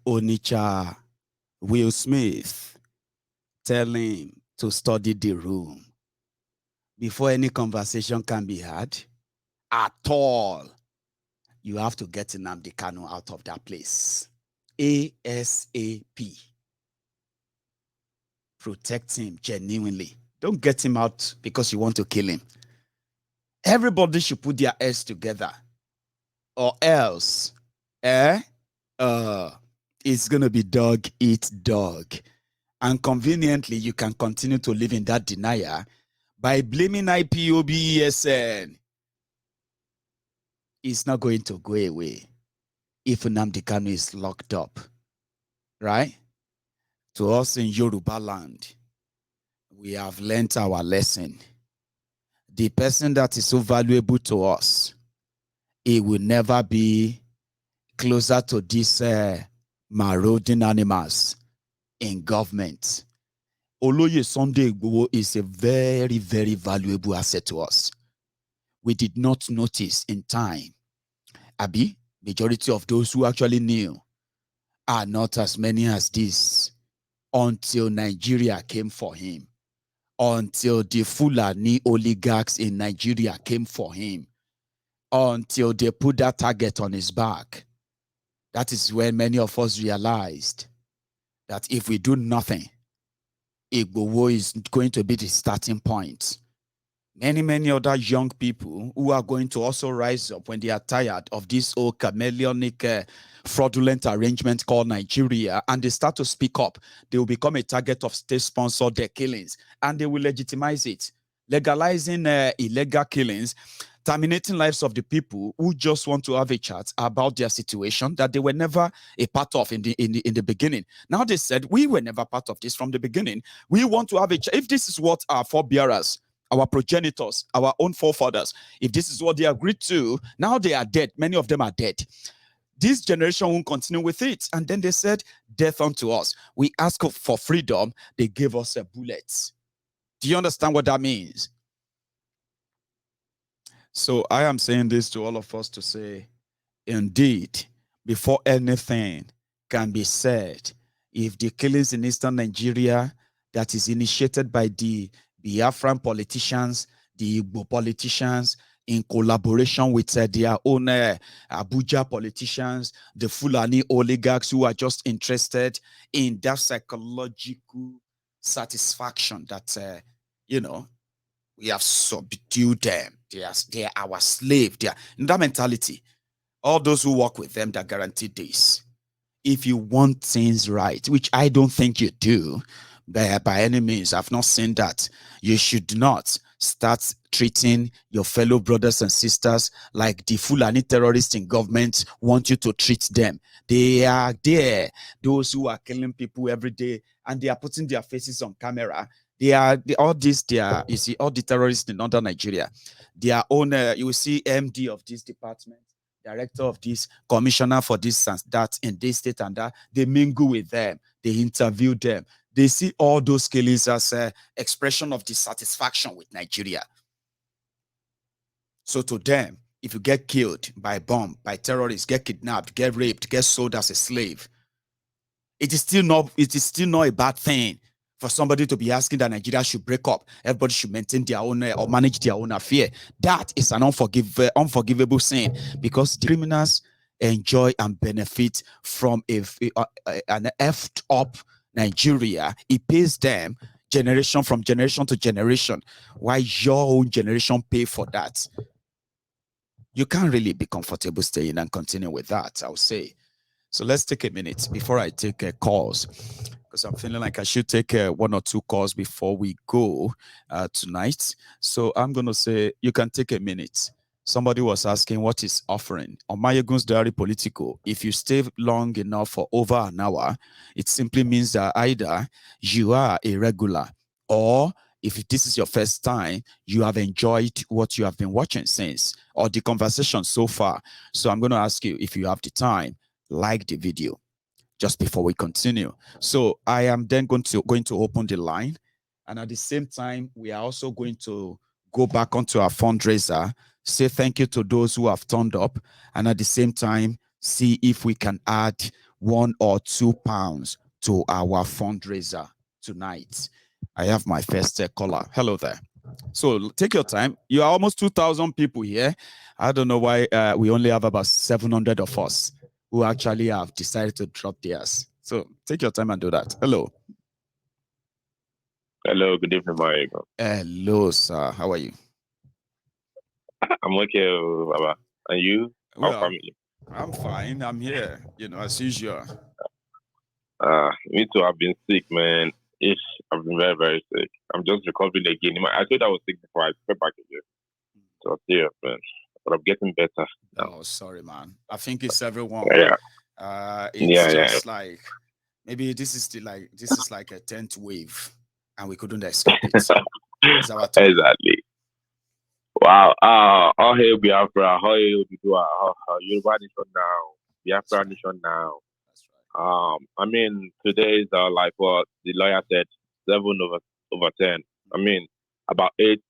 Onitsha Will Smith tell him to study the room before any conversation can be had at all. You have to get Nnamdi Kanu out of that place. ASAP. Protect him genuinely. Don't get him out because you want to kill him. Everybody should put their heads together, or else, it's gonna be dog eat dog. And conveniently, you can continue to live in that denial by blaming IPOB-ESN. It's not going to go away if Nnamdi Kanu is locked up, right? To us in Yoruba land, we have learnt our lesson. The person that is so valuable to us, it will never be closer to these marauding animals in government. Oloye Sunday Igboho is a very, very valuable asset to us. We did not notice in time. Abi, majority of those who actually knew are not as many as this until Nigeria came for him. Until the Fulani oligarchs in Nigeria came for him. Until they put that target on his back. That is when many of us realized that if we do nothing, Igboho is going to be the starting point. Many other young people who are going to also rise up when they are tired of this old chameleonic fraudulent arrangement called Nigeria, and they start to speak up. They will become a target of state-sponsored killings, and they will legitimize it, legalizing illegal killings, terminating lives of the people who just want to have a chat about their situation that they were never a part of in the beginning. Now they said, we were never part of this from the beginning. We want to have a chat. If this is what our forebearers, our progenitors, our own forefathers, if this is what they agreed to, now they are dead. Many of them are dead. This generation won't continue with it. And then they said, death unto us. We asked for freedom. They gave us a bullet. Do you understand what that means? So I am saying this to all of us to say, indeed, before anything can be said, if the killings in Eastern Nigeria that is initiated by the Biafran politicians, the Igbo politicians, in collaboration with their own Abuja politicians, the Fulani oligarchs who are just interested in that psychological satisfaction that, we have subdued them. They are our slave. They are in that mentality. All those who work with them that guarantee this. If you want things right, which I don't think you do, by any means, I've not seen that. You should not start treating your fellow brothers and sisters like the Fulani terrorists in government want you to treat them. They are there, those who are killing people every day, and they are putting their faces on camera. All the terrorists in northern Nigeria, their own, you will see MD of this department, director of this, commissioner for this and that in this state and that, they mingle with them, they interview them. They see all those killings as an expression of dissatisfaction with Nigeria. So to them, if you get killed by bomb, by terrorists, get kidnapped, get raped, get sold as a slave, it is still not a bad thing for somebody to be asking that Nigeria should break up. Everybody should maintain their own or manage their own affair. That is an unforgivable sin, because the criminals enjoy and benefit from an effed up Nigeria. It pays them from generation to generation. Why your own generation pay for that? You can't really be comfortable staying and continue with that, I would say. So let's take a minute before I take calls, because I'm feeling like I should take 1 or 2 calls before we go tonight. So I'm going to say you can take a minute. Somebody was asking what is offering. On Mayegun's Diary Politico, if you stay long enough for over an hour, it simply means that either you are a regular, or if this is your first time, you have enjoyed what you have been watching since, or the conversation so far. So I'm going to ask you, if you have the time, like the video just before we continue. So I am then going to open the line, and at the same time, we are also going to go back onto our fundraiser, say thank you to those who have turned up, and at the same time, see if we can add 1 or 2 pounds to our fundraiser tonight. I have my first caller. Hello there. So take your time. You are almost 2,000 people here. I don't know why we only have about 700 of us who actually have decided to drop theirs. So take your time and do that. Hello. Hello, good evening, Mario. Hello, sir. How are you? I'm okay, Baba. And you? Well, Our family? I'm fine. I'm here, as usual. Me too. I've been sick, man. I've been very, very sick. I'm just recovering again. I thought I was sick before I came back again. So serious, man. But I'm getting better now. Oh, sorry, man. I think it's everyone. Yeah. It's just like maybe this is like a 10th wave, and we couldn't escape it. It's our turn. Exactly. Wow. All hail Biafra. All hail Dudua. Yoruba nation now. Biafra nation now. I mean, today is like what the lawyer said, 7/10. I mean, about 8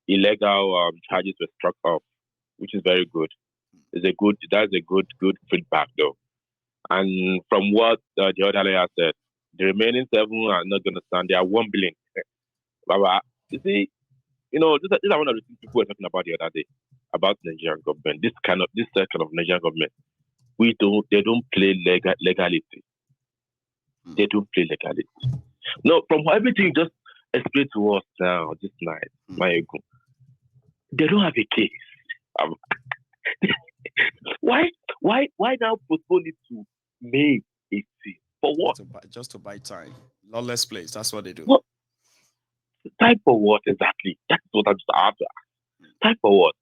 illegal charges were struck off, which is very good. That's a good feedback though. And from what the other lawyer said, the remaining 7 are not going to stand. They are 1 billion. Baba, you see, these are one of the things people were talking about the other day about the Nigerian government. This kind of Nigerian government, they don't play legality. They don't play legality. No, from everything you just explained to us now this night, Mayego, they don't have a case. Why now postpone it to May 18th? For what? Just to buy time. Lawless place. That's what they do. What? Time for what exactly? That's what I'm just after. Time for what?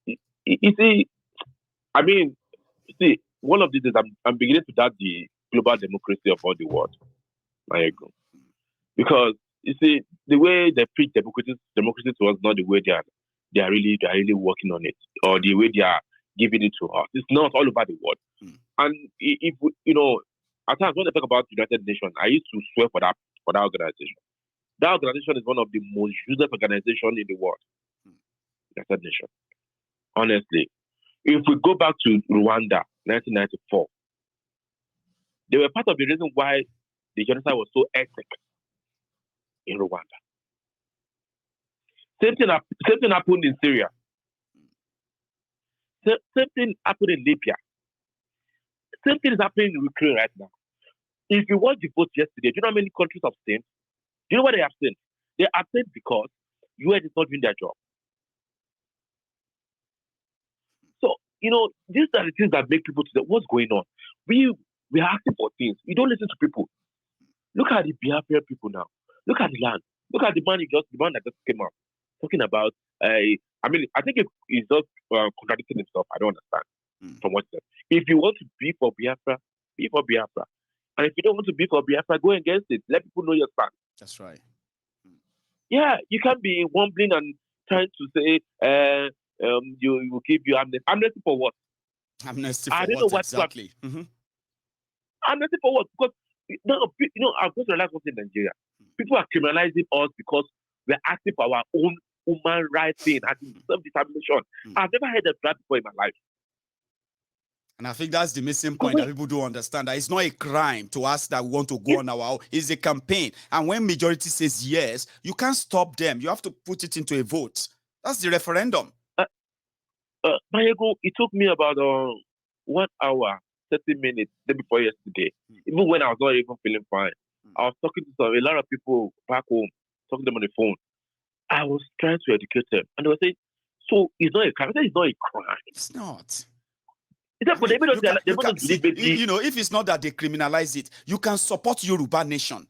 You see, I mean, one of these days I'm beginning to doubt the global democracy of all the world. Because you see, the way they preach democracy to us, not the way they are really working on it, or the way they are giving it to us. It's not all over the world. And if at times when they talk about United Nations, I used to swear for that organization. That organization is one of the most useless organizations in the world. United Nations. Honestly, if we go back to Rwanda, 1994, they were part of the reason why the genocide was so epic in Rwanda. Same thing happened in Syria. Same thing happened in Libya. Same thing is happening in Ukraine right now. If you watch the vote yesterday, do you know how many countries abstained? Do you know why they abstained? They abstained because US is not doing their job. So, these are the things that make people say, what's going on? We are asking for things. We don't listen to people. Look at the Biafra people now. Look at the land. Look at the man that just came out talking about. I think he's just contradicting himself. I don't understand from what he said. If you want to be for Biafra, be for Biafra. And if you don't want to be for Biafra, go against it. Let people know your stand. That's right. Yeah, you can't be wumbling and trying to say you will give you amnesty. Amnesty for what? Amnesty for what exactly? Amnesty for what? Because I'm going to realize what's in Nigeria. People are criminalizing us because we're asking for our own human rights thing and self-determination. I've never heard of that before in my life. And I think that's the missing point that people don't understand. That it's not a crime to ask that we want to go on our own. It's a campaign. And when majority says yes, you can't stop them. You have to put it into a vote. That's the referendum. Mayego, it took me about 1 hour, 30 minutes the day before yesterday. Even when I was not even feeling fine. I was talking to a lot of people back home, talking to them on the phone. I was trying to educate them. And they were saying, so it's not a crime. I said, it's not a crime. It's not. If it's not that they criminalize it, you can support Yoruba nation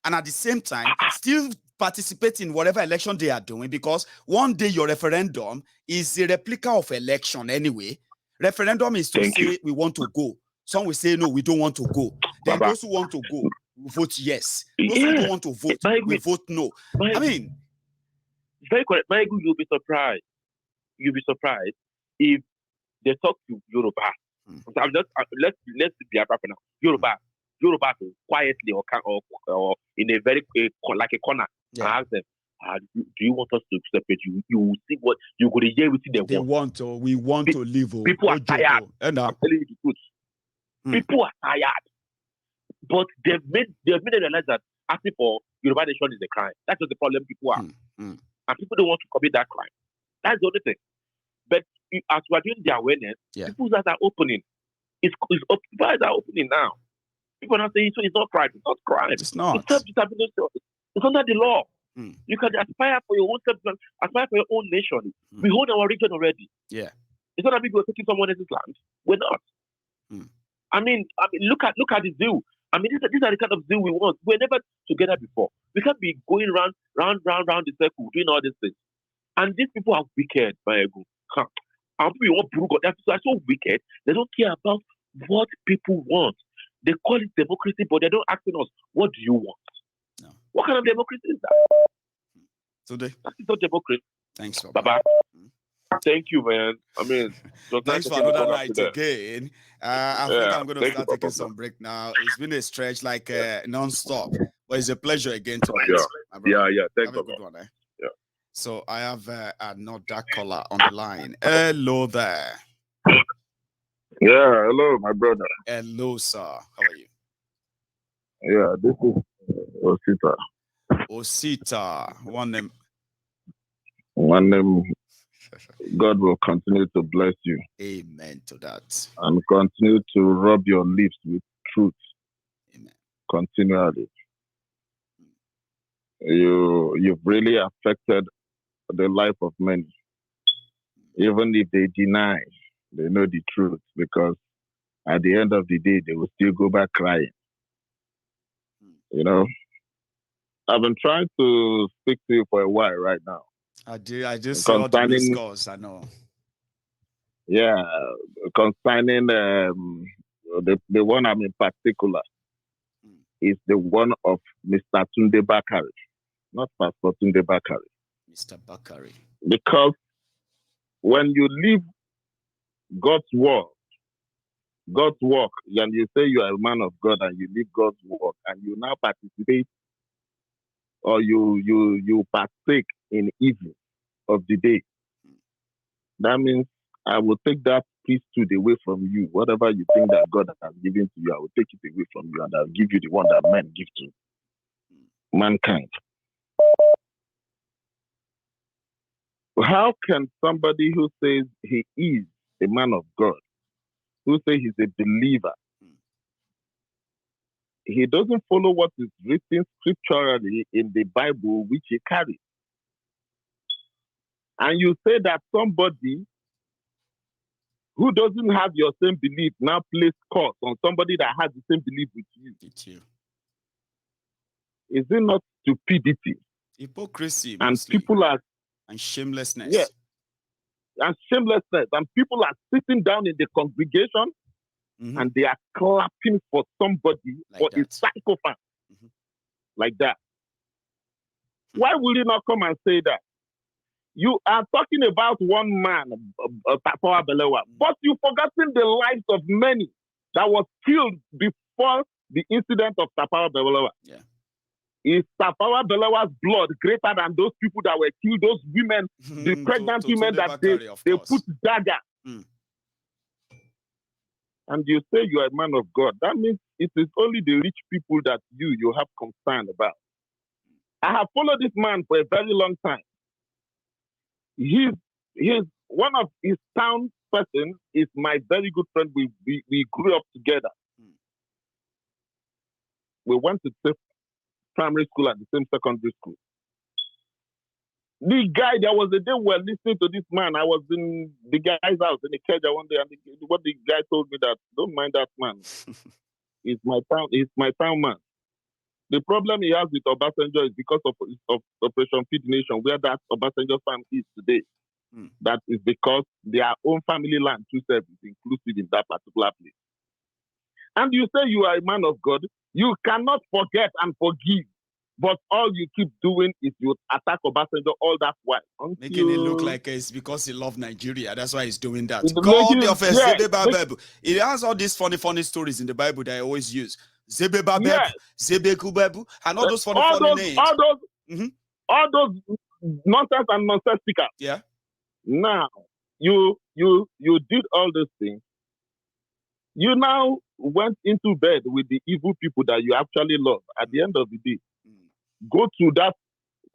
and at the same time still participate in whatever election they are doing, because one day your referendum is a replica of election anyway. Referendum is to say we want to go. Some will say no, we don't want to go. Then those who want to go will vote yes. Those who don't want to vote will vote no. Very correct. You'll be surprised. You'll be surprised if they talk to Yoruba. Let's be Biafra now. Yoruba quietly or in a very like a corner and ask them, do you want us to separate you? You will see what you could hear within they want. We want to live. People are tired. I'm telling you the truth. People are tired. But they've made them realize that asking for Yoruba nation is a crime. That's just the problem people have. And people don't want to commit that crime. That's the only thing. But as we're doing the awareness, people's eyes are opening. People's eyes are opening now. People are not saying so it's not crime. It's not crime. It's not. It's under the law. You can aspire for your own self, aspire for your own nation. We hold our region already. Yeah. It's not that people are taking someone else's land. We're not. I mean, look at the zoo. I mean, these are the kind of zoo we want. We're never together before. We can't be going round the circle, doing all these things. And these people are wicked, my ego. And people want Burugo. They're so wicked. They don't care about what people want. They call it democracy, but they don't ask us, what do you want? No. What kind of democracy is that? Today. That's not democracy. Thanks, Baba. Thank you, man. I mean, thanks for another night again. I think I'm going to start taking some break now. It's been a stretch, like non-stop. But it's a pleasure again tonight. Yeah. Thanks, have a good one, eh? Yeah. So I have another caller on the line. Hello there. Yeah, hello, my brother. Hello, sir. How are you? Yeah, this is Osita. Osita. One name. God will continue to bless you. Amen to that. And continue to rub your lips with truth. Amen. Continually. You've really affected the life of many. Even if they deny, they know the truth, because at the end of the day, they will still go back crying. You know, I've been trying to speak to you for a while right now. I just saw the missed calls, I know. Yeah, concerning the one I'm in particular is the one of Mr. Tunde Bakari, not Pastor Tunde Bakari. Mr. Bakari. Because when you leave God's work, and you say you are a man of God and you leave God's work and you now participate or you partake in evil of the day, that means I will take that priesthood away from you. Whatever you think that God has given to you, I will take it away from you and I'll give you the one that men give to mankind. How can somebody who says he is a man of God, who says he's a believer, he doesn't follow what is written scripturally in the Bible which he carries? And you say that somebody who doesn't have your same belief now place curse on somebody that has the same belief with you. Is it not stupidity? Hypocrisy. And mostly. People are... And shamelessness. Yeah. And shamelessness. And people are sitting down in the congregation and they are clapping for somebody, like for a psychopath. Like that. Why will you not come and say that? You are talking about one man, Tafawa Balewa, but you've forgotten the lives of many that was killed before the incident of Tafawa Balewa. Yeah. Is Tafawa Balewa's blood greater than those people that were killed, those women, the pregnant women that they put dagger? And you say you are a man of God. That means it is only the rich people that you have concern about. I have followed this man for a very long time. He's one of his town person is my very good friend. We grew up together. We went to the primary school at the same secondary school. The guy, there was a day we were listening to this man. I was in the guy's house in the cage one day, and what the guy told me that, don't mind that man. He's my town man. The problem he has with Obasanjo is because of Operation Feed Nation, where that Obasanjo farm is today. That is because their own family land too is inclusive in that particular place. And you say you are a man of God, you cannot forget and forgive. But all you keep doing is you attack Obasanjo all that while. Making it look like it's because he loves Nigeria. That's why he's doing that. God of Zebebabeb. It has all these funny stories in the Bible that I always use. Zebebabeb, Zebekubebu, and all those funny names. All those nonsense and nonsensical. Yeah. Now, you did all those things. You now went into bed with the evil people that you actually love, at the end of the day, go to that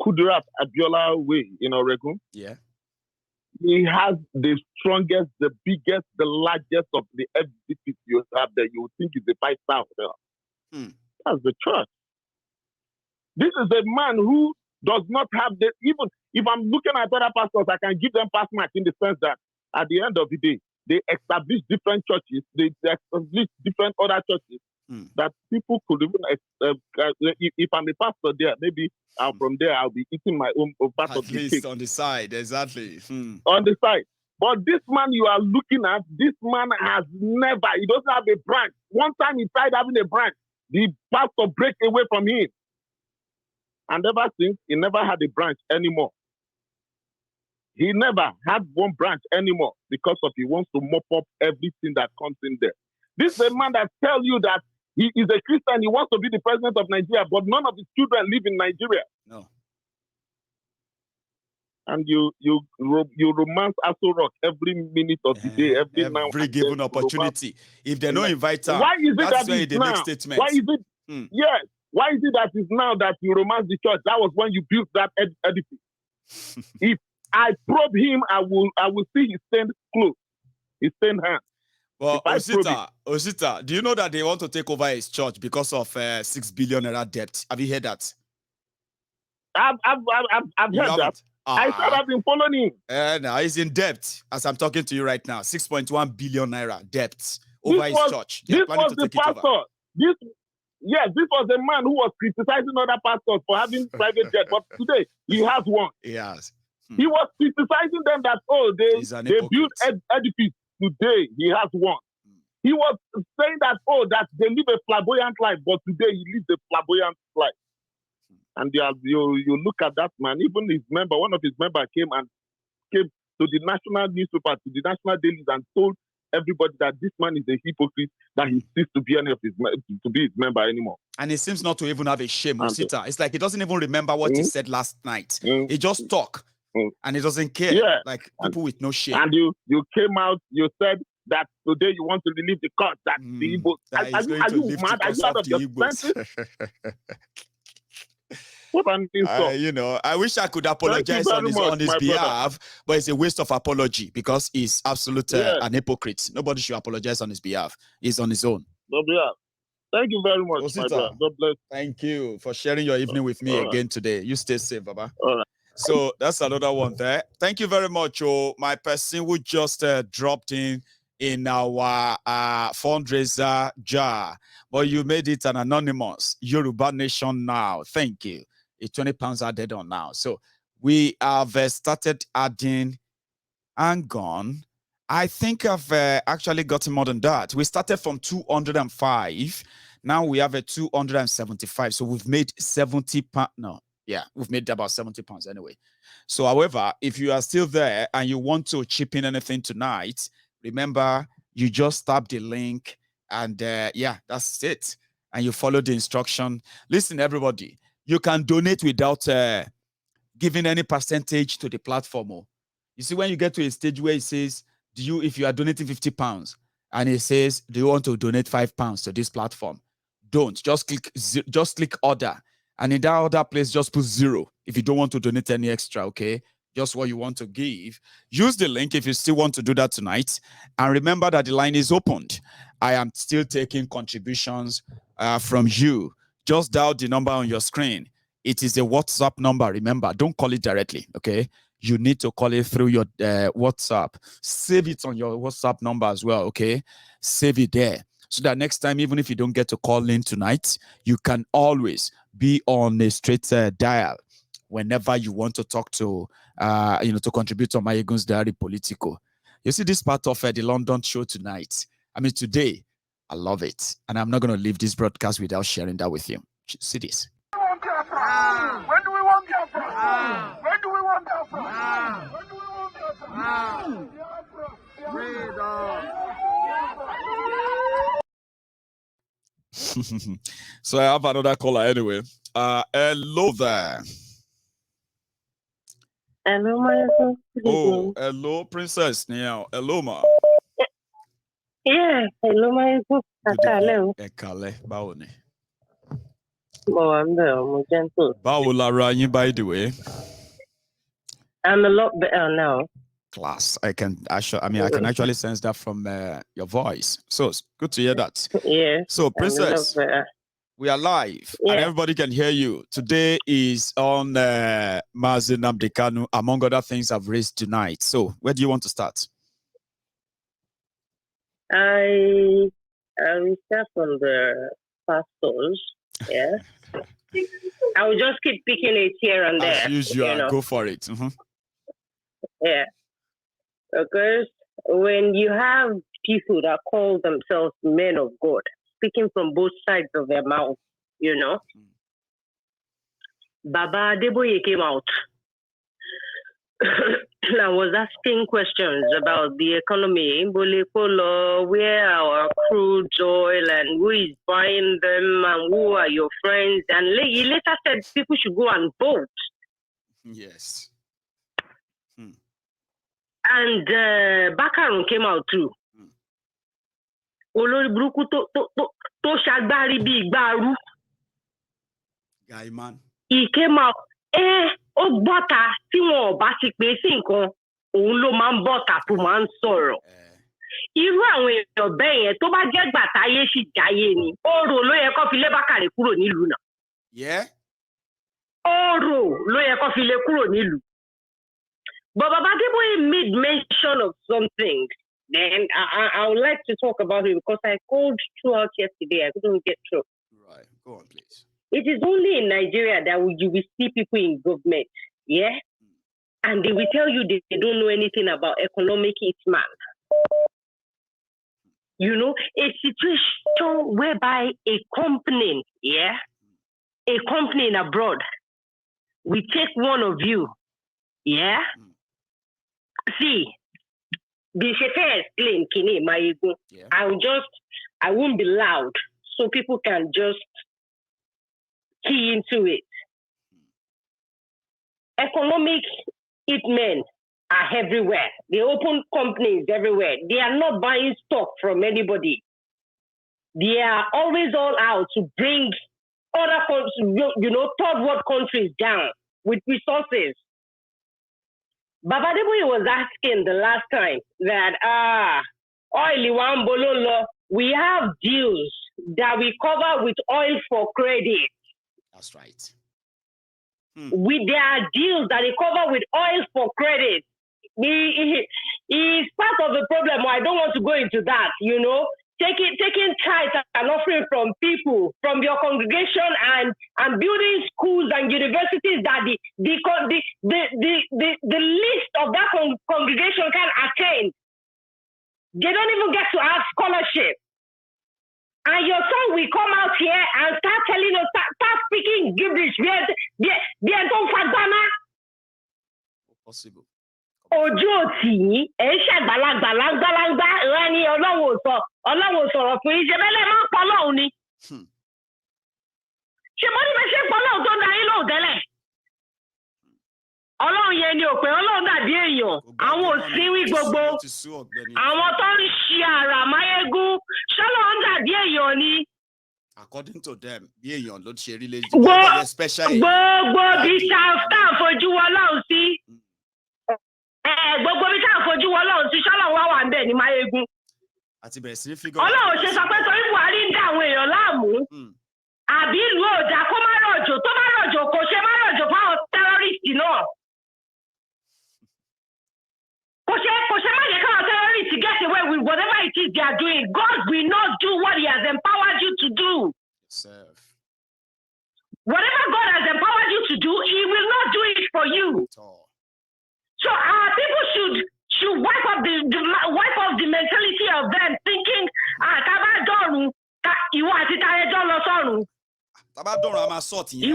Kudirat Abiola way in Oregon. Yeah. He has the strongest, the biggest, the largest of the FDPs you have there. You would think it's a 5-star hotel. That's the church. This is a man who does not have the, even if I'm looking at other pastors, I can give them pass mark in the sense that at the end of the day, they establish different churches, they establish different other churches that people could even, if I'm a pastor there, maybe from there I'll be eating my own part at of the least cake. on the side, exactly. On the side. But this man you are looking at, this man has never, he doesn't have a branch. One time he tried having a branch, the pastor break away from him. And ever since, he never had a branch anymore. He never had one branch anymore because of he wants to mop up everything that comes in there. This is a man that tells you that he is a Christian, he wants to be the president of Nigeria, but none of his children live in Nigeria. No. And you romance Aso Rock every minute of the day, every given opportunity. If they don't invite her, why is it that's that when they now, make statements. Why is it? Yes. Why is it that it's now that you romance the church? That was when you built that edifice. If I probe him, I will see his stained clothes, his stained hands. Well, Osita, do you know that they want to take over his church because of 6 billion naira debt? Have you heard that? I've heard that. I said I've been following him. Now he's in debt as I'm talking to you right now. 6.1 billion naira debt over his church. This was the pastor. This was the man who was criticizing other pastors for having private jet, but today he has one. Yes. He was criticizing them that, they built edifice. Today he has one. He was saying that, that they live a flamboyant life, but today he lives a flamboyant life. And you look at that man, even his member, one of his members came to the national newspaper, to the national dailies, and told everybody that this man is a hypocrite, that he ceased to be his member anymore. And he seems not to even have a shame, Osita. It's like he doesn't even remember what he said last night. He just talk, and he doesn't care. Yeah. Like people with no shame. And you came out, you said that today you want to relieve the court, that the Igbos. Are you mad? Are you out of your senses? What an insult. I wish I could apologize on his behalf, but it's a waste of apology because he's absolutely an hypocrite. Nobody should apologize on his behalf. He's on his own. Thank you very much, Osita, my brother. God bless. Thank you for sharing your evening with me again today. You stay safe, Baba. All right. So that's another one there. Thank you very much, my person who just dropped in our fundraiser jar, but you made it an anonymous Yoruba Nation now. Thank you. It's 20 pounds added on now. So we have started adding and gone. I think I've actually gotten more than that. We started from 205. Now we have a 275. So we've made 70 pounds. No, yeah, we've made about 70 pounds anyway. So, however, if you are still there and you want to chip in anything tonight, remember, you just tap the link and that's it. And you follow the instruction. Listen, everybody, you can donate without giving any percentage to the platform. You see, when you get to a stage where it says, if you are donating 50 pounds and it says, do you want to donate 5 pounds to this platform? Don't. Just click order. And in that other place, just put 0 if you don't want to donate any extra, okay? Just what you want to give. Use the link if you still want to do that tonight. And remember that the line is opened. I am still taking contributions from you. Just dial the number on your screen. It is a WhatsApp number. Remember, don't call it directly, okay? You need to call it through your WhatsApp. Save it on your WhatsApp number as well, okay? Save it there. So that next time, even if you don't get to call in tonight, you can always be on a straight dial whenever you want to talk to, to contribute to Mayegun's Diary Politico. You see this part of the London show tonight. I mean, today, I love it. And I'm not going to leave this broadcast without sharing that with you. See this. When do we want Biafra? When do we want Biafra? When do we want Biafra? So I have another caller anyway. Hello there. Hello, my Oh, hello, Princess. Now, hello, ma. Yeah, hello, my good. Ekale, báwo ni? I'm gentle. Báwo lára yín, by the way? I'm a lot better now. Class. I can actually sense that from your voice. So it's good to hear that. Yeah. So, Princess, we are live and everybody can hear you. Today is on Nnamdi Kanu, among other things I've raised tonight. So, where do you want to start? I will start from the pastors. Yeah. I will just keep picking it here and there. As usual, go for it. Yeah. Because when you have people that call themselves men of God, speaking from both sides of their mouth, Baba Adeboye came out. I was asking questions about the economy, where our crude oil and who is buying them and who are your friends. And he later said people should go and vote. Yes. And Bakaron came out too. Guy man. He came out. Ó bọ́ta tí wọn ò bá ti pè sí nǹkan òun ló máa ń bọ́ta tó máa ń sọ̀rọ̀. Irú àwọn èèyàn bẹ́ẹ̀ yẹn tó bá jẹ́ gbà táyé sì jáyé ni ọ̀rọ̀ ló yẹ kó fi lé Bákàrè kúrò nílùú náà. Ọ̀rọ̀ ló yẹ kó fi lé kúrò nílùú. But Baba Adeboye made mention of something. Then I would like to talk about it because I called throughout yesterday. I couldn't get through. Right. Go on, please. It is only in Nigeria that you will see people in government, and they will tell you they don't know anything about economic hitman. A situation whereby a company in abroad, we take one of you, See, the chauffeur explain, Kini, my ego. I won't be loud, so people can just key into it. Economic hitmen are everywhere. They open companies everywhere. They are not buying stock from anybody. They are always all out to bring other countries, third world countries down with resources. Baba Adeboye was asking the last time that we have deals that we cover with oil for credit. That's right. There are deals that they cover with oil for credit. It's part of the problem. I don't want to go into that, taking tithe and offering from people, from your congregation and building schools and universities that the list of that congregation can attain. They don't even get to have scholarship. And your son will come out here and start telling us, start speaking gibberish. Possible. Ojú òtí yín, ṣàgbàlagbàlagbàlagbà rẹ ni Ọlọ́run sọ̀rọ̀ fún yín, ṣe bẹ́lẹ̀ máa ń pọ̀ Ọlọ́run ni. Ṣé mo ní bẹ́ẹ̀ ṣe pọ̀ Ọlọ́run tó ń da yín lóhùn tẹ́lẹ̀? Ọlọ́run yẹn ni òpè, Ọlọ́run dàbí èèyàn, àwọn òsínwí gbogbo, àwọn tó ń ṣe àrà máyégún, ṣọ́lọ́run dàbí èèyàn ni. According to them, bí èèyàn ló ṣe rí lẹ́yìn. Gbogbo bí tá à fojú Ọlọ́run sí. Gbogbo bí tá à fojú Ọlọ́run sí, ṣọ́lọ́run wá wà ń bẹ̀ ní máyégún. Ọlọ́run ṣe sọ pé torí Buhari ń dá àwọn èèyàn láàmú. Àbí ìlú òjà kó má rọ̀jò, tó má rọ̀jò kò ṣe má rọ̀jò fáwọn tẹ́rọ́rìstì náà. Kò ṣe má jẹ́ káwọn tẹ́rọ́rìstì get away with whatever it is they are doing. God will not do what he has empowered you to do. Whatever God has empowered you to do, he will not do it for you. So our people should wipe off the mentality of them thinking, ìwọ àti Táyéjọ́ lọ sọ́run. Tabadọ́run a máa sọ̀tì yẹn.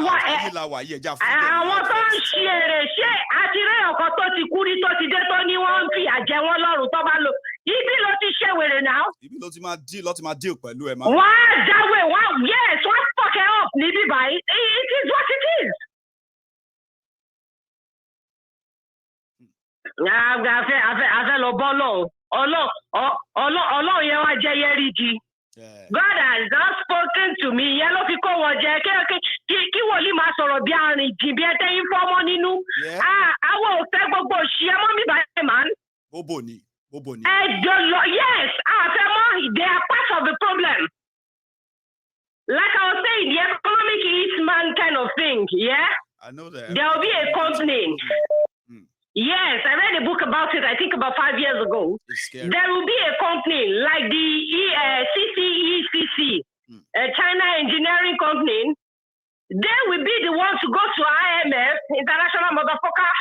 Àwọn tó ń ṣe èrè ṣé àti rẹ̀ ọ̀kan tó ti kú rí tó ti dé tó ní wọ́n ń fìyà jẹ wọ́n lọ́rùn tó bá lò. Ibi ló ti ṣe wèrè náà. Ibi ló ti máa deal pẹ̀lú ẹ̀ máa. Wọ́n á dáwé wọ́n fuck it up níbí báyìí. It is what it is. A fẹ́ lọ bọ́ lọ́hùn. Ọlọ́run yẹn wá jẹ́ yẹ́rìjì. God has not spoken to me. Yẹn ló fi kó wọn jẹ kí wòlíì máa sọ̀rọ̀ bí arìn jìn bí ẹtẹ́ yín fọ́mọ́ nínú. Àwọn ò fẹ́ gbogbo òṣìṣẹ́ mọ́ mi báyìí, man. Bobo ni. Yes, they are part of the problem. Like I was saying, the economic Eastman kind of thing, yeah? I know that. There will be a company. Yes, I read a book about it, I think about 5 years ago. There will be a company like the CCECC, a China engineering company. They will be the ones to go to IMF, International Motherfucker,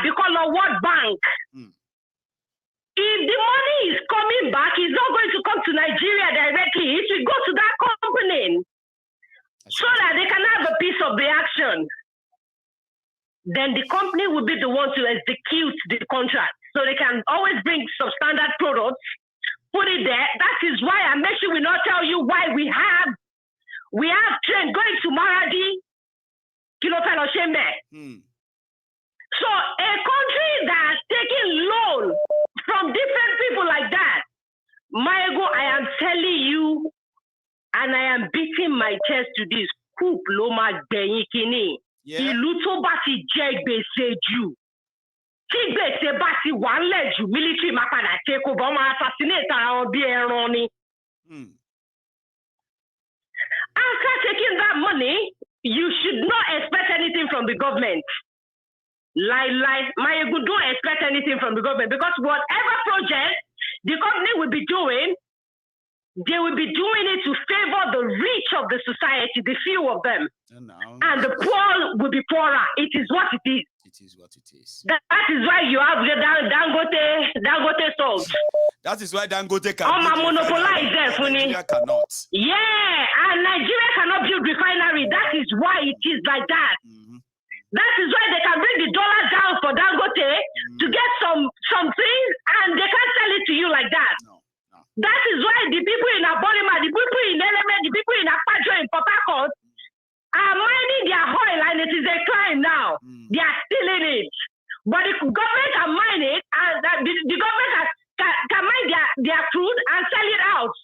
because of World Bank. If the money is coming back, it's not going to come to Nigeria directly. It will go to that company so that they can have a piece of the action. Then the company will be the one to execute the contract. So they can always bring substandard products, put it there. That is why I make sure we not tell you why we have train going to Maradi, Kilofelo Shembe. So a country that's taking loan from different people like that, Maego, I am telling you, and I am beating my chest to this, coup loma beikini. Ìlú tó bá ti jẹ gbèsè jù, tí gbèsè bá ti wà ńlẹ̀ jù, military máa padà take over, wọ́n máa assassinate ara wọn bí ẹran ni. After taking that money, you should not expect anything from the government. Maegu, don't expect anything from the government, because whatever project the company will be doing, they will be doing it to favor the rich of the society, the few of them. And the poor will be poorer. It is what it is. It is what it is. That is why you have the Dangote salt. That is why Dangote can monopolize there, Nigeria cannot. Yeah, and Nigeria cannot build refinery. That is why it is like that. That is why they can bring the dollar down for Dangote to get some things, and they can't sell it to you like that. No. That is why the people in Abolima, the people in Element, the people in Akpajo, in Port Harcourt are mining their oil, and it is a crime now. They are stealing it. But the government can mine it, and the government can mine their crude and sell it out.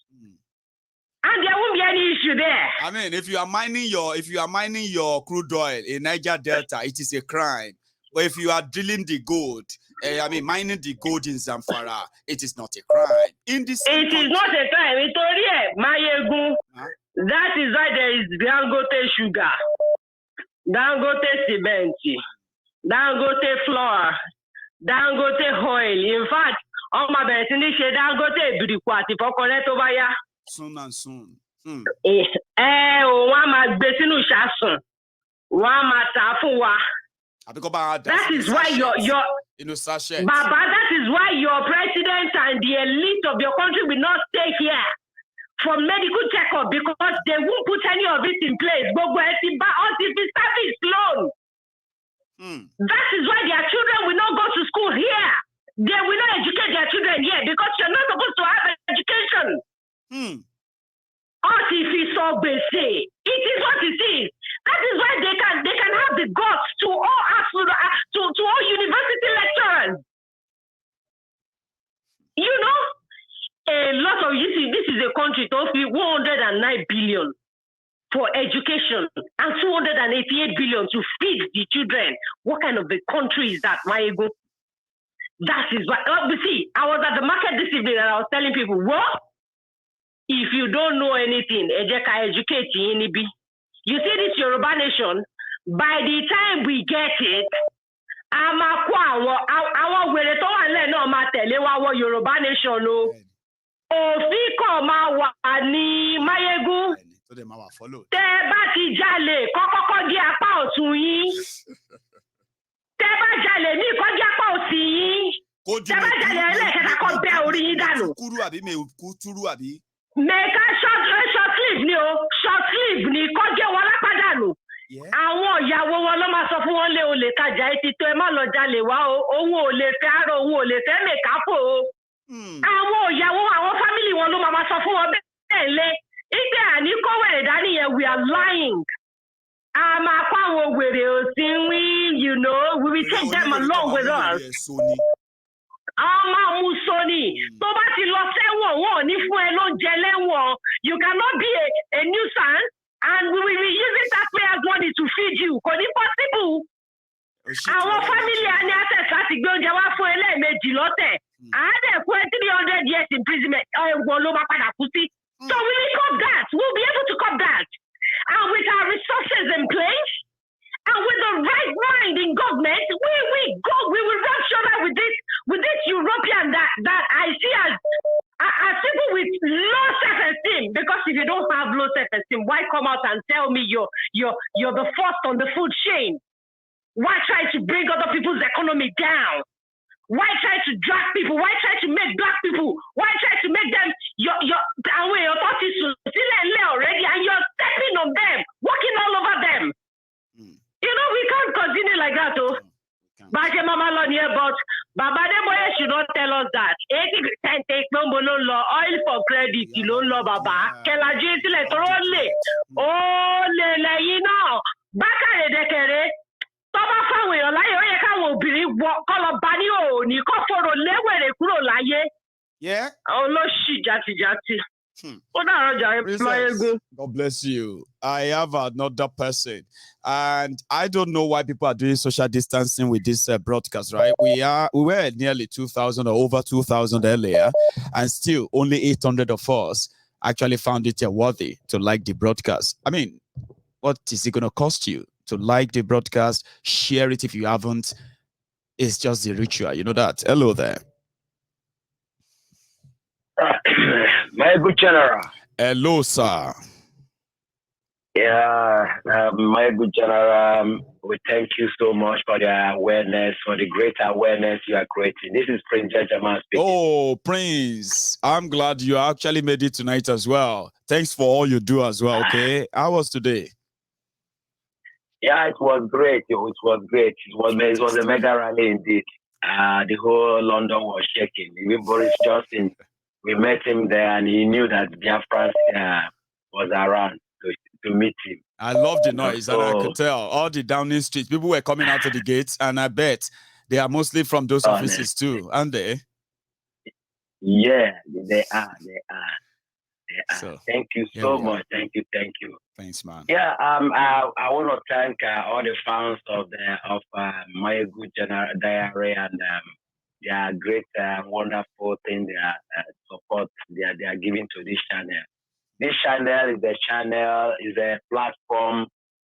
And there won't be any issue there. I mean, if you are mining your crude oil in Niger Delta, it is a crime. But if you are drilling the gold, mining the gold in Zamfara, it is not a crime. It is not a crime. That is why there is Dangote sugar, Dangote cement, Dangote flour, Dangote oil. In fact, all my best in this Dangote Birikwati for correct over here. Soon and soon. That is why your Baba, that is why your president and the elite of your country will not stay here for medical checkup, because they won't put any of it in place. But service loan. That is why their children will not go to school here. They will not educate their children here, because you're not supposed to have education. It is what it is. That is why they can have the guts to all university lecturers. You know, a lot of this is a country that offers 109 billion for education and 288 billion to feed the children. What kind of a country is that, Maego? That is why. See, I was at the market this evening and I was telling people, what? If you don't know anything, educate you. You see this Yoruba nation, by the time we get it, our Yoruba nation, Maegu. Make a short sleeve ni ko je won lapadanu. Àwọn ìyàwó wọn ló máa sọ fún wọn lé olè tajà etí tó ẹ má lọ jalè wá o, owó olè fẹ́ àárọ̀, owó olè fẹ́ mẹ̀kápò o. Àwọn ìyàwó àwọn family wọn ló máa sọ fún wọn bẹ́ẹ̀ lé. Ite àní kó wèrè dání yẹn, we are lying. A máa kó àwọn wèrè òsín wí, we will take them along with us. You cannot be a nuisance and we will be using taxpayers' money to feed you. Because it's possible. Our family and access láti gbé oúnjẹ wá fún ẹlẹ́ẹ̀mejì lọ́tẹ̀. Àádẹ́ fún 300 years imprisonment. Ẹ̀wọ̀n ló máa padà kú sí. So we will cut that. We'll be able to cut that. And with our resources in place, and with the right mind in government, we will run shoulder with this European that I see as people with low self-esteem. Because if you don't have low self-esteem, why come out and tell me you're the first on the food chain? Why try to bring other people's economy down? Why try to drag people? Why try to make black people? Why try to make them your authorities already and you're stepping on them, walking all over them? You know, we can't continue like that, though. But Baba Deboye should not tell us that. 80% take no oil for credit, you don't know Baba. Kelaji le trolle. Oh, you know. Baka dekere. Tọ́ba fáwọn èèyàn láyé ó yẹ káwọn obìnrin kọ́lọ̀ bá ní òní kọ́ fọ́rọ̀ léwèrè kúrò láyé. Olóṣì jàtìjàtì. God bless you. I have another person. And I don't know why people are doing social distancing with this broadcast, right? We were at nearly 2,000 or over 2,000 earlier. And still only 800 of us actually found it worthy to like the broadcast. I mean, what is it going to cost you to like the broadcast? Share it if you haven't. It's just the ritual. You know that. Hello there. My good general. Hello, sir. Yeah, my good general, we thank you so much for the awareness, for the great awareness you are creating. This is Prince Jajaman speaking. Oh, Prince, I'm glad you actually made it tonight as well. Thanks for all you do as well, okay? How was today? Yeah, it was great. It was great. It was a mega rally indeed. The whole London was shaking. Even Boris Johnson, we met him there and he knew that Biafra was around to meet him. I love the noise, and I could tell all the Downing Street people were coming out of the gates, and I bet they are mostly from those offices too, aren't they? Yeah, they are. So, thank you so much. Thank you. Thanks, man. Yeah, I want to thank all the fans of my good general diary and their great, wonderful thing, their support they are giving to this channel. This channel is a platform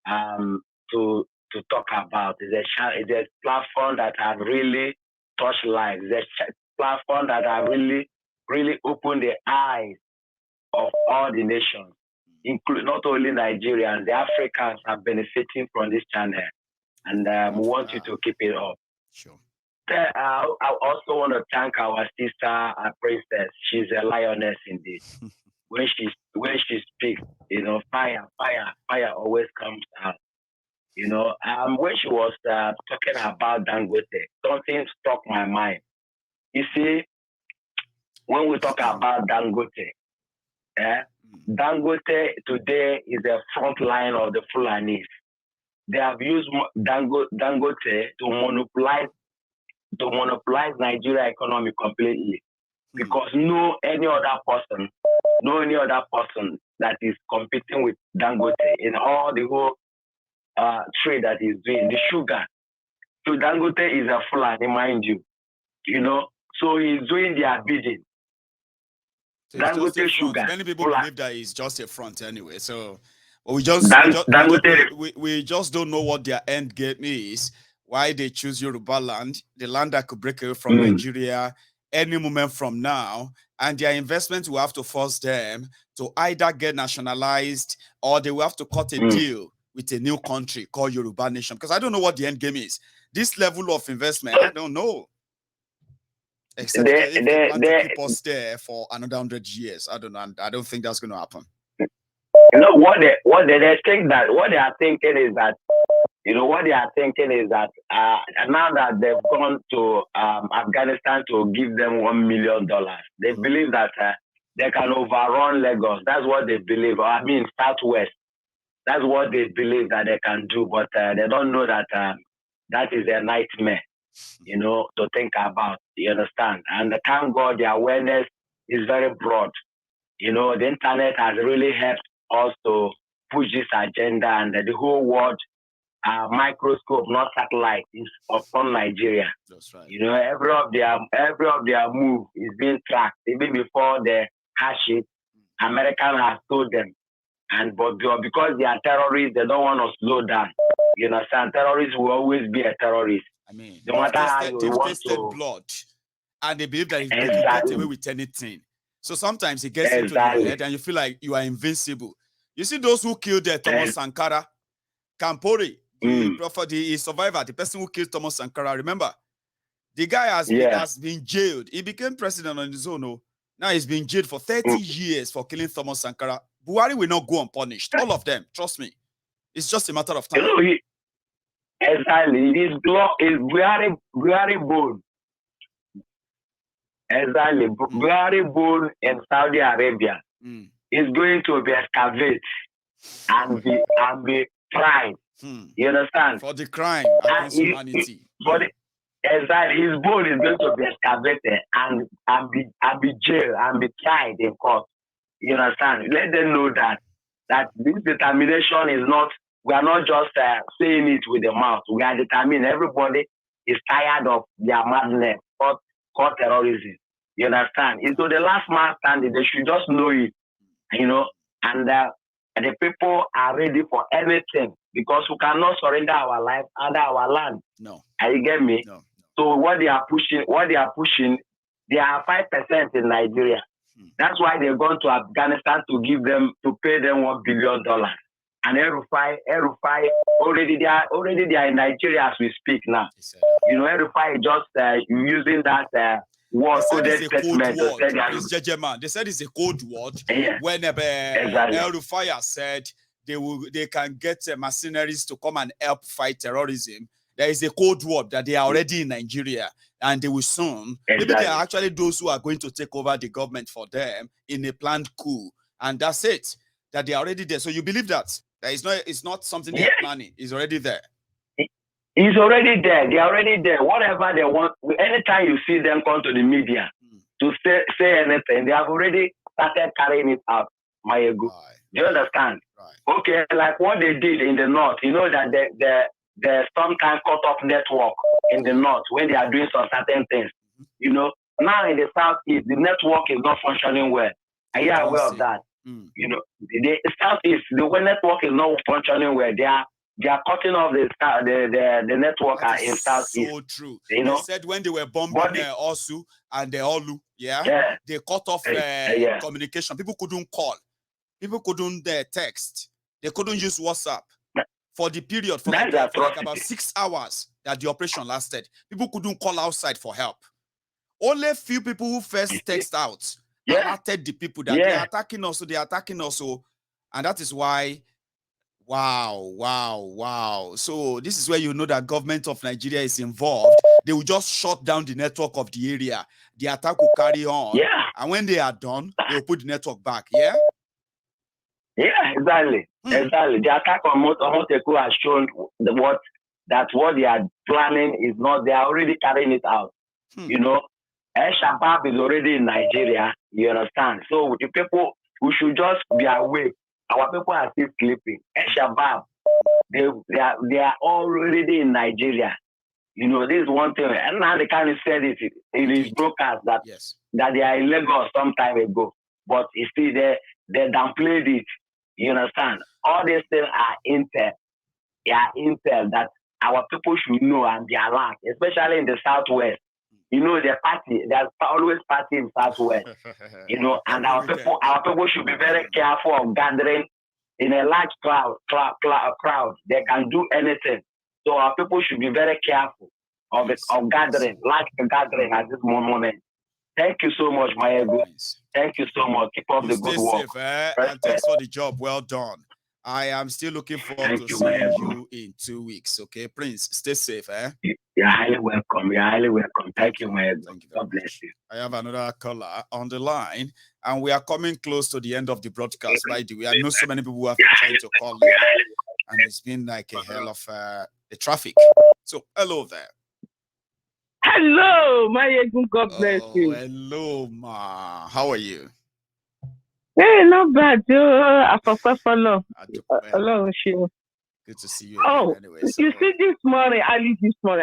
to talk about. It's a platform that have really touched lives. It's a platform that have really opened the eyes of all the nations, including not only Nigerians. The Africans are benefiting from this channel, and we want you to keep it up. Sure. I also want to thank our sister, our princess. She's a lioness indeed. When she speaks, you know, fire always comes out. You know, when she was talking about Dangote, something struck my mind. You see, when we talk about Dangote, Dangote today is the front line of the Fulanis. They have used Dangote to monopolize Nigeria economy completely, because no any other person that is competing with Dangote in all the whole trade that he's doing, the sugar. So Dangote is a Fulani, mind you, you know. So he's doing their bidding. So Dangote sugar. Many people believe that it's just a front anyway. So we just don't know what their end game is. Why they choose Yoruba land, the land that could break away from Nigeria any moment from now, and their investment will have to force them to either get nationalized or they will have to cut a deal with a new country called Yoruba Nation. Because I don't know what the end game is. This level of investment, I don't know. Except if they want to keep us there for another 100 years. I don't know. I don't think that's going to happen. You know what they are thinking is that now that they've gone to Afghanistan to give them $1 million, they believe that they can overrun Lagos. That's what they believe. I mean, Southwest. That's what they believe that they can do, but they don't know that that is a nightmare. to think about. You understand? And thank God the awareness is very broad. The internet has really helped us to push this agenda, and the whole world microscope, not satellite, is upon Nigeria. That's right. Every of their move is being tracked. Even before they hash it, American has told them. But because they are terrorists, they don't want to slow down. You understand? Terrorists will always be a terrorist. I mean, no matter how you they've want tasted to. blood, and they believe that they can get away with anything. So sometimes it gets into your head, and you feel like you are invincible. You see those who killed Thomas Sankara, Kampori, the survivor, the person who killed Thomas Sankara. Remember, the guy has been jailed. He became president on his own. Oh. Now he's been jailed for 30 years for killing Thomas Sankara. Buhari will not go unpunished. All of them, trust me. It's just a matter of time. Exactly. His blood is Buhari bone. Exactly. Buhari bone in Saudi Arabia is going to be excavated and be tried. You understand? For the crime against humanity. Exactly. His bone is going to be excavated and be jailed and be tried in court. You understand? Let them know that this determination is not. We are not just saying it with the mouth. We are determined. Everybody is tired of their madness called terrorism. You understand? So the last man standing, they should just know it, and the people are ready for anything because we cannot surrender our life under our land. No. You get me? No. So what they are pushing, they are 5% in Nigeria. That's why they're going to Afghanistan to pay them $1 billion. And Erufai already they are in Nigeria as we speak now. Erufai is just using that word coded statement to say that they said it's a code word. Yeah. When Erufai said they can get mercenaries to come and help fight terrorism. There is a code word that they are already in Nigeria, and they will soon. Maybe they are actually those who are going to take over the government for them in a planned coup, and that's it. That they are already there. So you believe that? It's not something they're planning. It's already there. It's already there. They're already there. Whatever they want. Anytime you see them come to the media to say anything, they have already started carrying it out. Do you understand? Right. Okay, like what they did in the north. That the sometimes cut off network in the north when they are doing some certain things. Now in the southeast, the network is not functioning well. Are you aware of that? The southeast, the network is not functioning well. They are cutting off the network in southeast. So true. They said when they were bombing Osu and the Olu, they cut off communication. People couldn't call. People couldn't text. They couldn't use WhatsApp. For the period, for like about 6 hours that the operation lasted, people couldn't call outside for help. Only few people who first text out alerted the people that they're attacking us, and that is why. Wow. So this is where you know that government of Nigeria is involved. They will just shut down the network of the area. The attack will carry on. And when they are done, they will put the network back. Yeah, exactly. Exactly. The attack on Moteku has shown what they are planning is not. They are already carrying it out. El Shabaab is already in Nigeria. You understand? So the people who should just be awake. Our people are still sleeping. El Shabaab, they are already in Nigeria. This is one thing. And now they kind of said it in his broadcast that they are in Lagos some time ago. But you see, they downplayed it. You understand? All these things are intel. They are intel that our people should know and be alert, especially in the Southwest. The party, there's always party in Southwest. And our people should be very careful of gathering in a large crowd. They can do anything. So our people should be very careful of gathering, large gathering at this moment. Thank you so much, my ego. Thank you so much. Keep up the good work. Safe, and thanks for the job. Well done. I am still looking forward to seeing you in 2 weeks. Okay, Prince, stay safe. You're highly welcome. Thank you, my ego. God bless you. I have another caller on the line, and we are coming close to the end of the broadcast. By the way, I know so many people who have been trying to call me, and it's been like a hell of the traffic. So, hello there. Hello, Mayegun. God bless you. Hello, ma. How are you? Hey, not bad. Follow. Good to see you again. Anyway, so. You see, this morning, I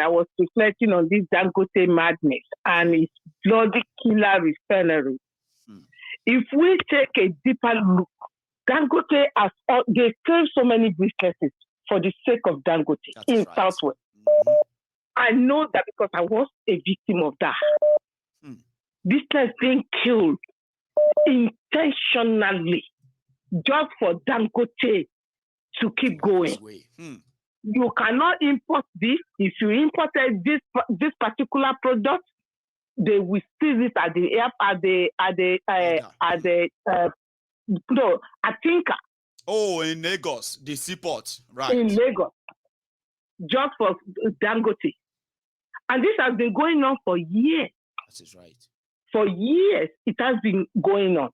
was reflecting on this Dangote madness and its bloody killer refinery. If we take a deeper look, Dangote they failed so many businesses for the sake of Dangote in Southwest. I know that because I was a victim of that. Business being killed intentionally just for Dangote to keep going. You cannot import this. If you imported this particular product, they will seize it at the I think. Oh, in Lagos, the seaport, right? In Lagos, just for Dangote. And this has been going on for years. That is right. For years, it has been going on.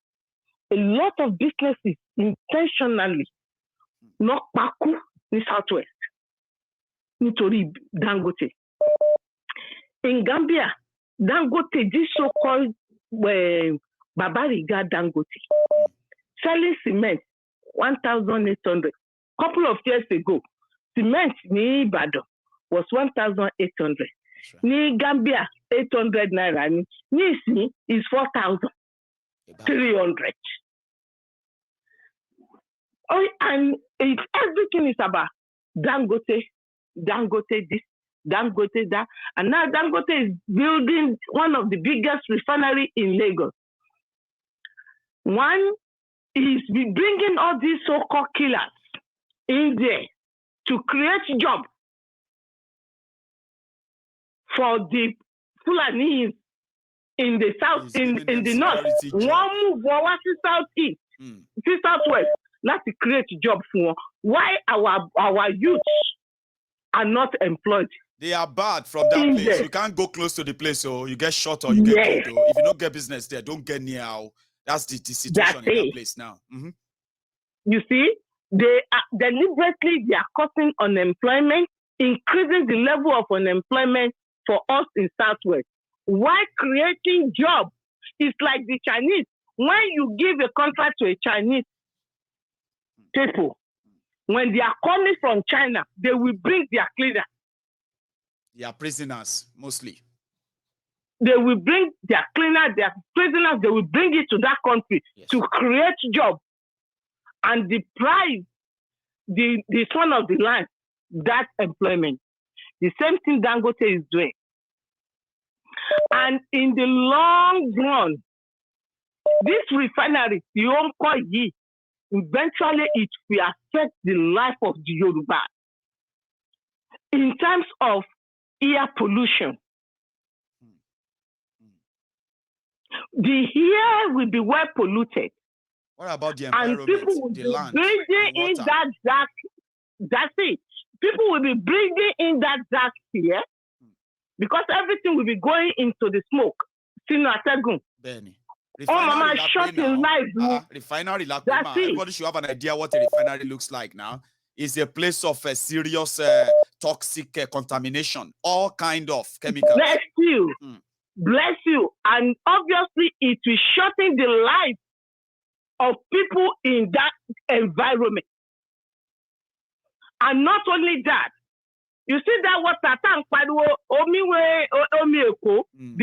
A lot of businesses intentionally not Baku in Southwest nítorí Dangote. In Gambia, Dangote, this so-called Babariga Dangote, selling cement 1,800. Couple of years ago, cement ní Ibadan was 1,800. Ní Gambia, 800 naira. Ní is 4,300. Oh, and everything is about Dangote this, Dangote that. And now Dangote is building one of the biggest refinery in Lagos. One is bringing all these so-called killers in there to create jobs for the Fulani in the south, in the north. One move over to southeast, to southwest. Let's create job for why our youth are not employed. They are bad from that place. There. You can't go close to the place, so you get shot or you get killed. If you don't get business there, don't get near. That's the situation in that place now. You see, they are deliberately causing unemployment, increasing the level of unemployment for us in Southwest. Why creating jobs? It's like the Chinese. When you give a contract to a Chinese people, when they are coming from China, they will bring their cleaner. They are prisoners, mostly. They will bring their cleaner, their prisoners, they will bring it to that country to create jobs. And the price, the son of the land, that employment. The same thing Dangote is doing. And in the long run, this refinery, eventually it will affect the life of the Yoruba. In terms of air pollution, the air will be well polluted. What about the environment, and people will the land, breathing the in that dark, that's it. People will be breathing in that dark air because everything will be going into the smoke. Benny. Oh, mama, shot in life. Refinery, everybody should have an idea what a refinery looks like now. It's a place of serious toxic contamination, all kind of chemicals. Bless you. Bless you. And obviously, it will shorten the life of people in that environment. And not only that, you see that water tank, the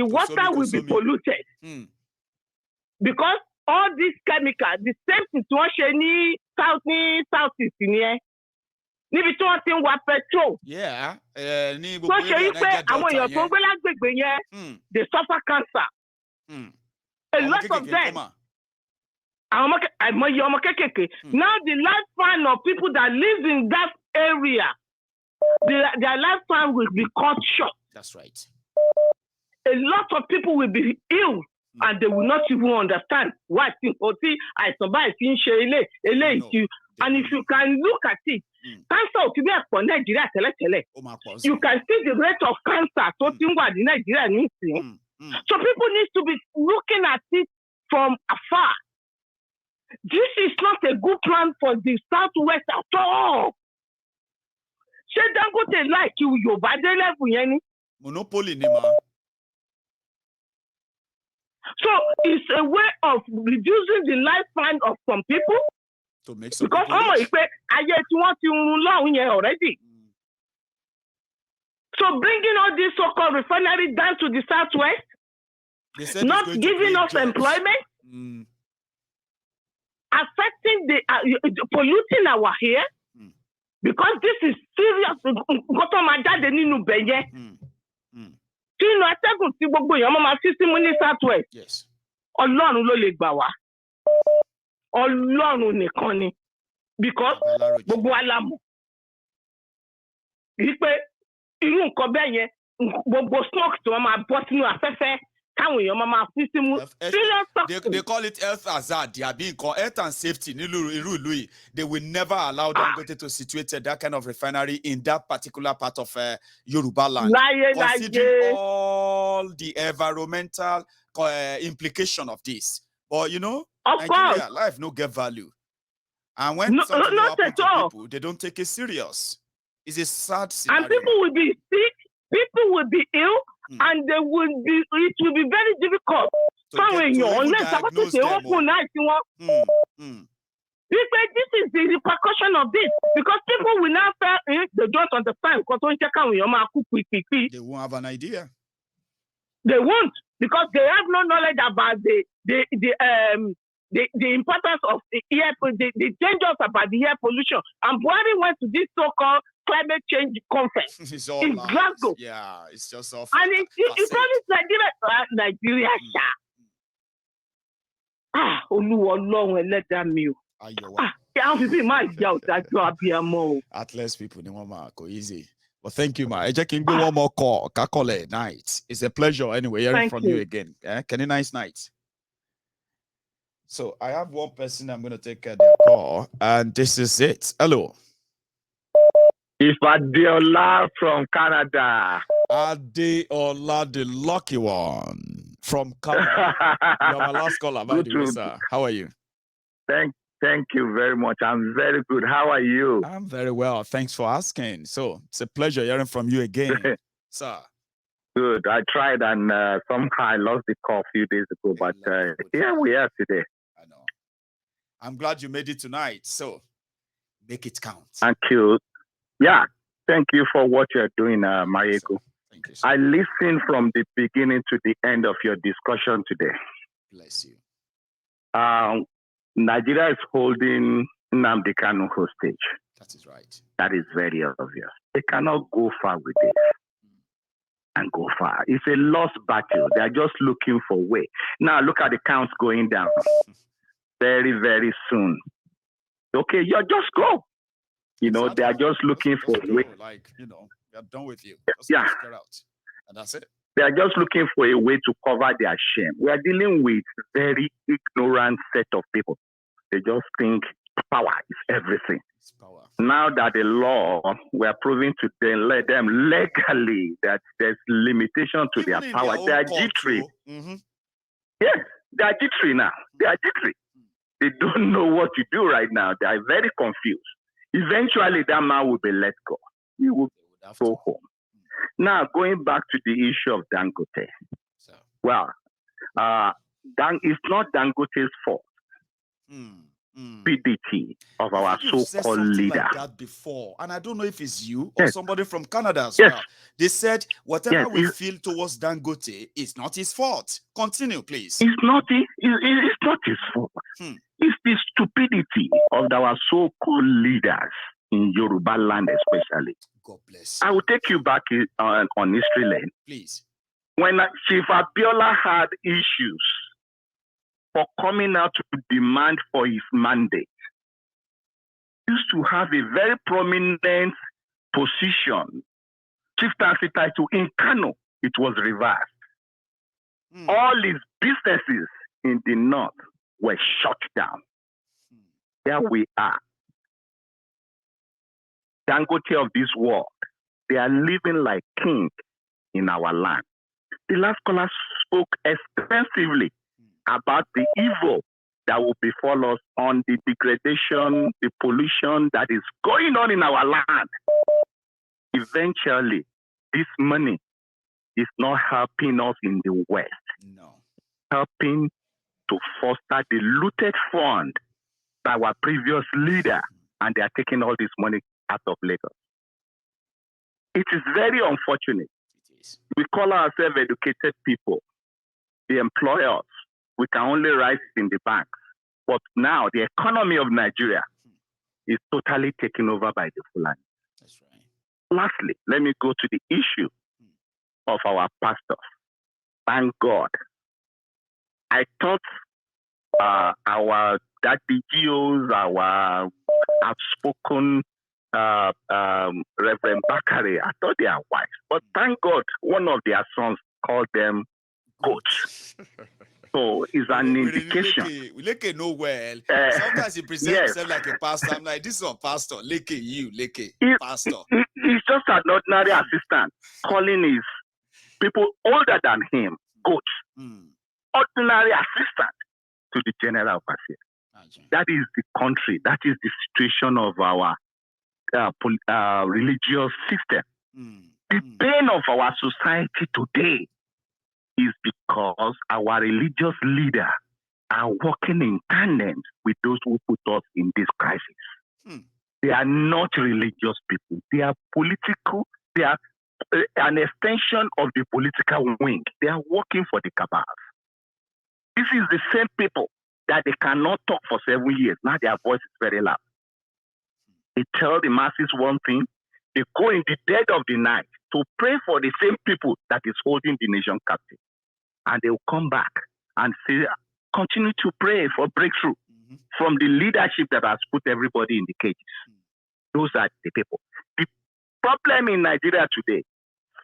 water will be polluted. Because all these chemicals, the same situation in southeast in here, petrol. Yeah. So they suffer cancer. A lot of them. Now the lifespan of people that live in that area, their lifespan will be cut short. That's right. A lot of people will be ill and they will not even understand why I survived in Shele. And if you can look at it, cancer for Nigeria, you can see the rate of cancer in Nigeria. So people need to be looking at it from afar. This is not a good plan for the Southwest at all. Say Dangote like you bad level. Monopoly, Nima. So it's a way of reducing the lifespan of some people. To make some because already. So bringing all these so-called refineries down to the southwest, not giving us employment, affecting the polluting our hair, because this is serious. Yes. Ọlọ́run ló lè gbà wá. Ọlọ́run nìkan ni. Because gbogbo wa la mọ̀. Wípé irú nǹkan bẹ́ẹ̀ yẹn gbogbo smoke tí wọ́n máa bọ́ sínú afẹ́fẹ́ káwọn èèyàn máa fi símú. They call it health hazard. They are being called health and safety. They will never allow Dangote to situate that kind of refinery in that particular part of Yoruba land. Considering all the environmental implication of this. But you know, Nigeria, life no get value. And when something happens to people, they don't take it serious. It's a sad scenario. And people will be sick, people will be ill, and it will be very difficult. Unless they open night, this is the repercussion of this. Because people will now feel they don't understand. They won't have an idea. They won't, because they have no knowledge about the importance of the air, the dangers about the air pollution. And Buhari went to this so-called climate change conference in Glasgow. Yeah, it's just off. And it's promised Nigeria. Let them mute. At least people go easy. Well, thank you, ma. One more call. Kakole night. It's a pleasure anyway hearing from you again. Can you nice night? So I have one person I'm going to take their call, and this is it. Hello. It's Adeola from Canada. Adeola, the lucky one from Canada. You're my last caller, by the way, sir. How are you? Thank you very much. I'm very good. How are you? I'm very well. Thanks for asking. So it's a pleasure hearing from you again, sir. Good. I tried and somehow I lost the call a few days ago, but here we are today. I know. I'm glad you made it tonight. So make it count. Thank you. Yeah. Thank you for what you're doing, Mayego. Thank you, sir. I listened from the beginning to the end of your discussion today. Bless you. Nigeria is holding Nnamdi Kanu hostage. That is right. That is very obvious. They cannot go far with this and go far. It's a lost battle. They are just looking for a way. Now look at the counts going down very, very soon. Okay, you just go. You know, they are just looking for a way. Like, you know, they're done with you. Yeah. Get out. And that's it. They are just looking for a way to cover their shame. We are dealing with very ignorant set of people. They just think power is everything. It's power. Now that the law, we are proving to them, let them legally that there's limitation to their power. They are jittery. Yes, they are jittery now. They are jittery. They don't know what to do right now. They are very confused. Eventually, that man will be let go. He will go home. Now, going back to the issue of Dangote. So. Well, it's not Dangote's fault. PDT of our so-called leader. Like that before, and I don't know if it's you or somebody from Canada as well. They said whatever we feel towards Dangote is not his fault. Continue, please. It's not his fault. It's the stupidity of our so-called leaders in Yoruba land, especially. God bless. I will take you back on history lane. Please. When Chief Abiola had issues for coming out to demand for his mandate, he used to have a very prominent position, chieftaincy title in Kanu. It was reversed. All his businesses in the north were shut down. There we are. Dangote of this world, they are living like king in our land. The last caller spoke extensively about the evil that will befall us on the degradation, the pollution that is going on in our land. Eventually, this money is not helping us in the West. No. helping to foster the looted fund by our previous leader, and they are taking all this money out of Lagos. It is very unfortunate. We call ourselves educated people. They employ us. We can only rise in the banks. But now the economy of Nigeria is totally taken over by the Fulani. That's right. Lastly, let me go to the issue of our pastors. Thank God. I thought our DGOs, our outspoken Reverend Bakare, I thought they are wise. But thank God, one of their sons called them goats. So it's an indication. Leke know well. Sometimes he presents himself like a pastor. I'm like, this is a pastor. Leke, pastor. He's just an ordinary assistant calling his people older than him goats. Ordinary assistant to the general overseer. That is the country. That is the situation of our religious system. The pain of our society today is because our religious leaders are working in tandem with those who put us in this crisis. They are not religious people. They are political. They are an extension of the political wing. They are working for the cabals. This is the same people that they cannot talk for 7 years. Now their voice is very loud. They tell the masses one thing. They go in the dead of the night to pray for the same people that is holding the nation captive. And they will come back and say, continue to pray for breakthrough from the leadership that has put everybody in the cages. Those are the people. The problem in Nigeria today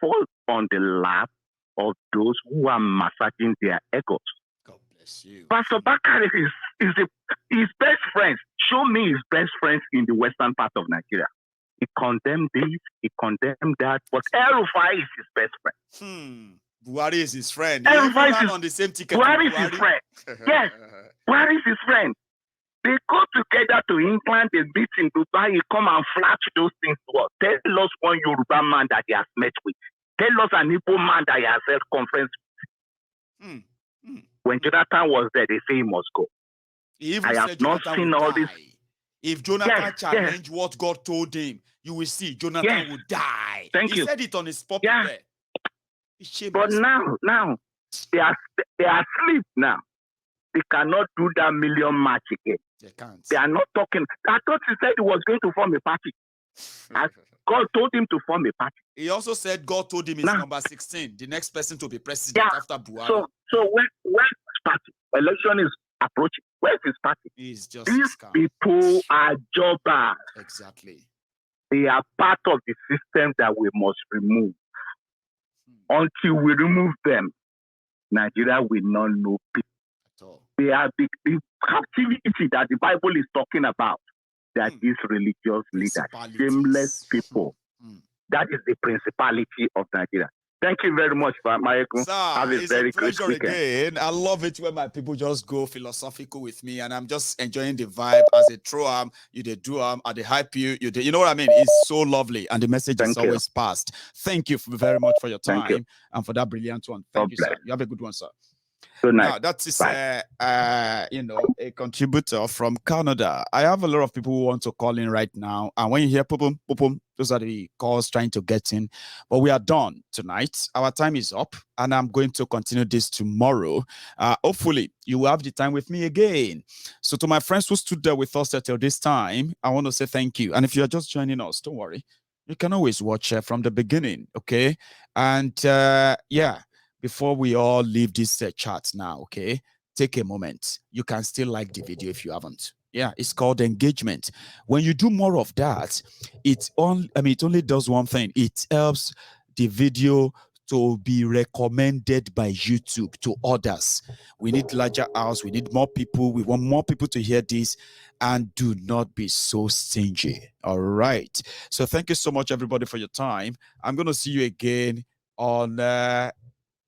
falls on the lap of those who are massaging their egos. God bless you. Pastor Bakare is his best friends. Show me his best friends in the western part of Nigeria. He condemned this, he condemned that, but El-Rufai is his best friend. Buhari is his friend. El-Rufai is on the same ticket. Buhari is his friend. Yes, Buhari is his friend. They go together to England, they meet in Dubai, he come and flash those things to us. Tell us one Yoruba man that he has met with. Tell us an Igbo man that he has held conference with. When Jonathan was there, they say he must go. I have not seen all this. If Jonathan challenged what God told him, you will see Jonathan will die. He said it on his pulpit there. But now they are asleep now. They cannot do that million march again. They can't. They are not talking. I thought he said he was going to form a party. God told him to form a party. He also said God told him he's number 16, the next person to be president after Buhari. So where's his party? Election is approaching. Where's his party? He's just These people are jobbers. Exactly. They are part of the system that we must remove. Until we remove them, Nigeria will not know peace. At all. They are the captivity that the Bible is talking about. That is religious leaders, shameless people. That is the principality of Nigeria. Thank you very much, Mayeku. Have a very great weekend. Again. I love it when my people just go philosophical with me, and I'm just enjoying the vibe as they throw arm, you they do arm, they hype you, you know what I mean? It's so lovely, and the message is always passed. Thank you very much for your time and for that brilliant one. Thank you, sir. You have a good one, sir. Good night. Now, that is a contributor from Canada. I have a lot of people who want to call in right now, and when you hear boom, boom, boom, those are the calls trying to get in. But we are done tonight. Our time is up, and I'm going to continue this tomorrow. Hopefully, you will have the time with me again. So to my friends who stood there with us till this time, I want to say thank you. And if you're just joining us, don't worry. You can always watch from the beginning, okay? And before we all leave this chat now, okay, take a moment. You can still like the video if you haven't. Yeah, it's called engagement. When you do more of that, it only does one thing. It helps the video to be recommended by YouTube to others. We need larger house. We need more people. We want more people to hear this. And do not be so stingy. All right. So thank you so much, everybody, for your time. I'm going to see you again on...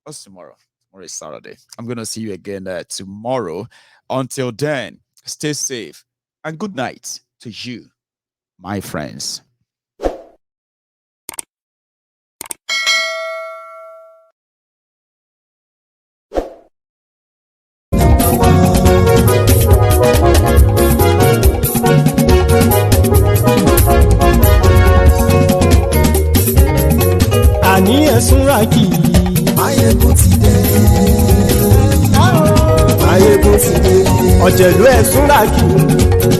what's tomorrow? Tomorrow is Saturday. I'm going to see you again tomorrow. Until then, stay safe and good night to you, my friends. ọ̀jẹ̀lú ẹ̀sùn ràkì.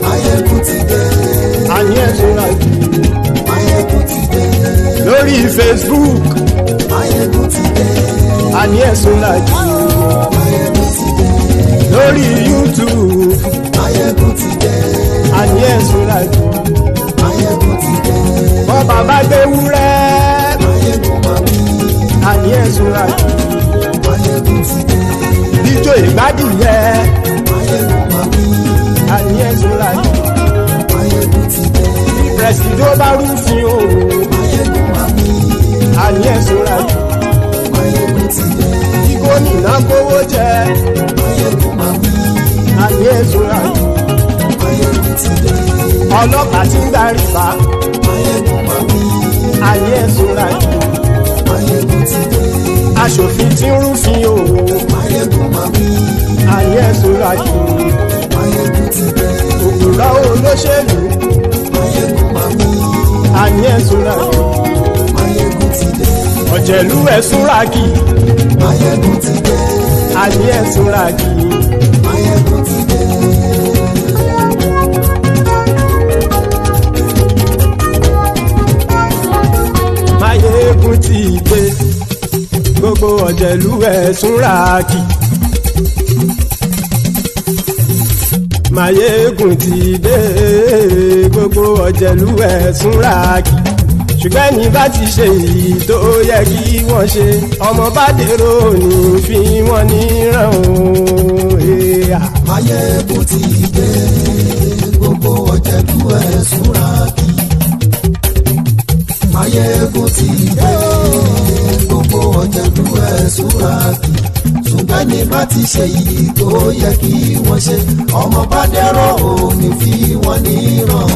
Máyégún ti dé. Àní ẹ̀sùn ràkì. Máyégún ti dé. Lórí Facebook. Máyégún ti dé. Àní ẹ̀sùn ràkì. Máyégún ti dé. Lórí YouTube. Máyégún ti dé. Àní ẹ̀sùn ràkì. Máyégún ti dé. Bọ́ bàbá gbé wúrẹ́. Máyégún máa wí. Àní ẹ̀sùn ràkì. Máyégún ti dé. Bíjó ìgbádìyẹ. Máyégún máa wí. Àní ẹ̀sùn ràkì. Máyégún ti dé. Prẹ̀sìdó bá rúfin o. Máyégún máa wí. Àní ẹ̀sùn ràkì. Máyégún ti dé. Kí gómìnà kówó jẹ. Máyégún máa wí. Àní ẹ̀sùn ràkì. Máyégún ti dé. Ọlọ́pàá tí ń darí bá. Máyégún máa wí. Àní ẹ̀sùn ràkì. Máyégún ti dé. Aṣòfin tí ń rúfin o. Máyégún máa wí. Àní ẹ̀sùn ràkì. Máyégún ti dé. Òpùrọ́ olóṣèlú. Máyégún máa wí. Àní ẹ̀sùn ràkì. Máyégún ti dé. Ọ̀jẹ̀lú ẹ̀sùn ràkì. Máyégún ti dé. Àní ẹ̀sùn ràkì. Máyégún ti dé. Máyégún ti dé. Gbogbo ọ̀jẹ̀lú ẹ̀sùn ràkì. Máyégún ti dé. Gbogbo ọ̀jẹ̀lú ẹ̀sùn ràkì. Ṣùgbọ́n ní bá ti ṣe èyí tó yẹ kí wọ́n ṣe, ọmọ bá dèrò ní fi wọ́n níran o. Máyégún ti dé. Gbogbo ọ̀jẹ̀lú ẹ̀sùn ràkì. Máyégún ti dé. Gbogbo ọ̀jẹ̀lú ẹ̀sùn ràkì. Ṣùgbọ́n ní bá ti ṣe èyí tó yẹ kí wọ́n ṣe, ọmọ bá dèrò ní fi wọ́n níran.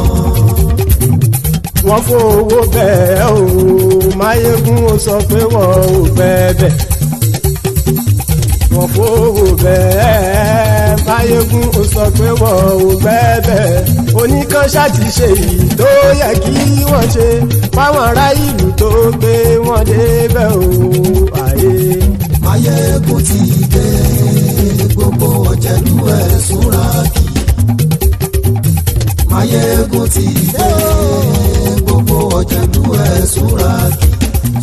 Wọ́n fowó bẹ́ẹ̀ o, Máyégún ó sọ pé wọ́n ò bẹ́ẹ̀. Wọ́n fowó bẹ́ẹ̀, Máyégún ó sọ pé wọ́n ò bẹ́ẹ̀. Oníkan ṣáàtì ṣe èyí tó yẹ kí wọ́n ṣe, fáwọn ará ìlú tó gbé wọn débẹ̀ o. Máyégún ti dé. Gbogbo ọ̀jẹ̀lú ẹ̀sùn ràkì. Máyégún ti dé. Gbogbo ọ̀jẹ̀lú ẹ̀sùn ràkì.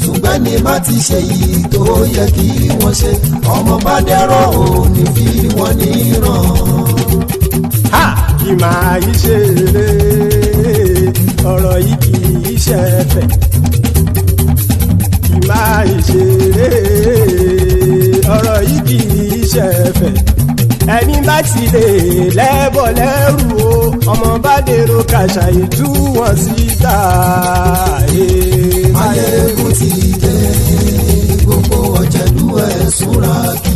Ṣùgbọ́n ní bá ti ṣe yìí tó yẹ kí wọ́n ṣe, ọmọ bá dẹ́rọ̀ ò ní fi wọ́n níran. Kì máa yí ṣe eré, ọ̀rọ̀ yìí kì í ṣe ẹ̀fẹ̀. Kì máa yí ṣe eré, ọ̀rọ̀ yìí kì í ṣe ẹ̀fẹ̀. Ẹni bá ti lè lẹ́bọ̀ lẹ́rù o, ọmọ bá dèrò kàṣàyè tú wọn síta. Máyégún ti dé. Gbogbo ọ̀jẹ̀lú ẹ̀sùn ràkì.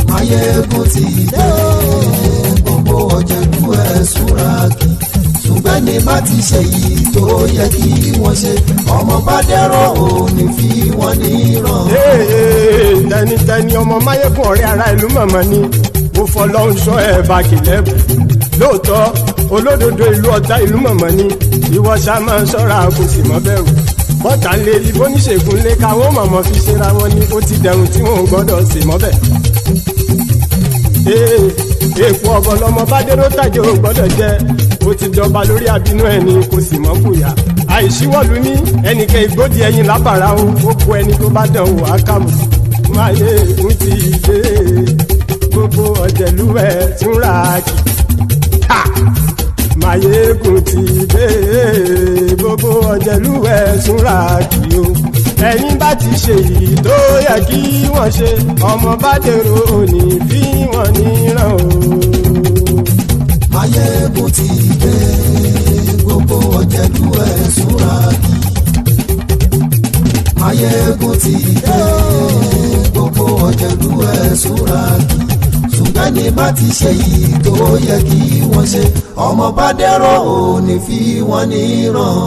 Máyégún ti dé. Gbogbo ọ̀jẹ̀lú ẹ̀sùn ràkì. Ṣùgbọ́n ní bá ti ṣe yìí tó yẹ kí wọ́n ṣe, ọmọ bá dẹ́rọ̀ ò ní fi wọ́n níran. Tẹnitẹni ọmọ Máyégún ọ̀rẹ́ ara ìlú mọ̀mọ́ ni mo fọlọ́run sọ ẹ̀ bá kìlẹ́bù. Lóòótọ́ olódodo ìlú ọ̀tá ìlú mọ̀mọ́ ni ìwọ ṣá máa ń ṣọ́ra kò sì mọ́ bẹ̀rù. Bọ́tà ń lé ibo níṣègùn lé káwọn mọ̀mọ́ fi ṣera wọn ni ó ti dẹrùn tí wọn ò gbọ́dọ̀ sè mọ́bẹ̀. Èèpo ọ̀bọ lọmọ bá dérò tàjẹ́ ò gbọ́dọ̀ jẹ́, ó ti jọba lórí àbínú ẹni kò sì mọ́ fòyà. Àìsíwọ́lu ní ẹnìkẹ́ ìgbódì ẹyin lábàrá o, ó kó ẹni tó bá dán wò á kàmù. Máyégún ti dé. Gbogbo ọ̀jẹ̀lú ẹ̀sùn ràkì. Máyégún ti dé. Gbogbo ọ̀jẹ̀lú ẹ̀sùn ràkì o. Ẹ̀yin bá ti ṣe èyí tó yẹ kí wọ́n ṣe, ọmọ bá dèrò òní fi wọ́n níran o. Máyégún ti dé. Gbogbo ọ̀jẹ̀lú ẹ̀sùn ràkì. Máyégún ti dé. Gbogbo ọ̀jẹ̀lú ẹ̀sùn ràkì. Ṣùgbọ́n ní bá ti ṣe yìí tó yẹ kí wọ́n ṣe, ọmọ bá dẹ́rọ̀ ò ní fi wọ́n níran.